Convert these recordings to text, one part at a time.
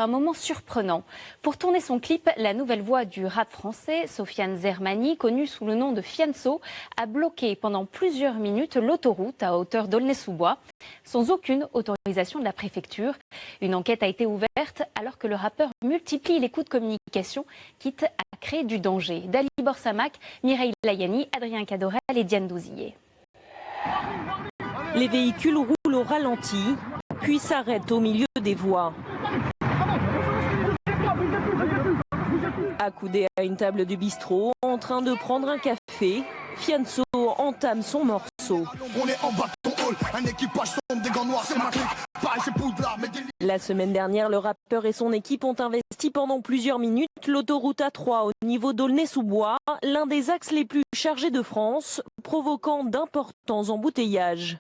un moment surprenant. Pour tourner son clip, la nouvelle voix du rap français, Sofiane Zermani, connue sous le nom de Fianso, a bloqué pendant plusieurs minutes l'autoroute à hauteur d'Aulnay-sous-Bois, sans aucune autorisation de la préfecture. Une enquête a été ouverte alors que le rappeur multiplie les coups de communication, quitte à créer du danger. Dalibor Samac, Mireille Layani, Adrien Cadorel et Diane Douzillet. Les véhicules roulent au ralenti, puis s'arrêtent au milieu des voies. Accoudé à une table du bistrot, en train de prendre un café, Fianso entame son morceau. La semaine dernière, le rappeur et son équipe ont investi pendant plusieurs minutes l'autoroute A3 au niveau d'Aulnay-sous-Bois, l'un des axes les plus chargés de France, provoquant d'importants embouteillages.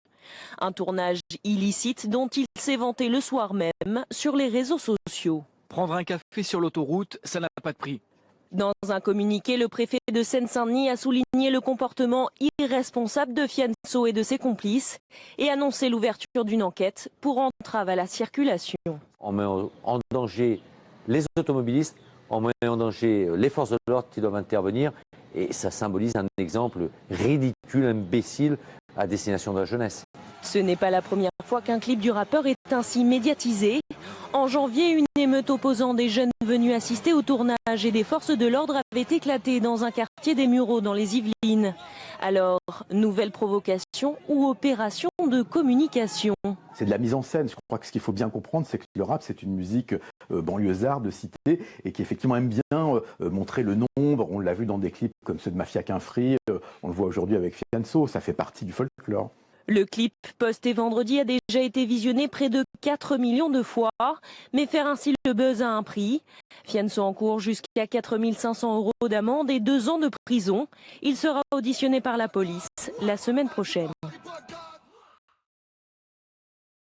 Un tournage illicite dont il s'est vanté le soir même sur les réseaux sociaux. Prendre un café sur l'autoroute, ça n'a pas de prix. Dans un communiqué, le préfet de Seine-Saint-Denis a souligné le comportement irresponsable de Fianso et de ses complices et annoncé l'ouverture d'une enquête pour entrave à la circulation. On met en danger les automobilistes, on met en danger les forces de l'ordre qui doivent intervenir et ça symbolise un exemple ridicule, imbécile à destination de la jeunesse. Ce n'est pas la première fois qu'un clip du rappeur est ainsi médiatisé. En janvier, une émeute opposant des jeunes venus assister au tournage et des forces de l'ordre avait éclaté dans un quartier des Mureaux dans les Yvelines. Alors, nouvelle provocation ou opération de communication? C'est de la mise en scène. Je crois que ce qu'il faut bien comprendre, c'est que le rap, c'est une musique banlieusarde de cité et qui effectivement aime bien montrer le nombre. On l'a vu dans des clips comme ceux de Mafia Qu'un Free. On le voit aujourd'hui avec Fianso. Ça fait partie du folklore. Le clip posté vendredi a déjà été visionné près de 4 millions de fois, mais faire ainsi le buzz a un prix. Fianso encourt jusqu'à 4 500 € d'amende et 2 ans de prison. Il sera auditionné par la police la semaine prochaine.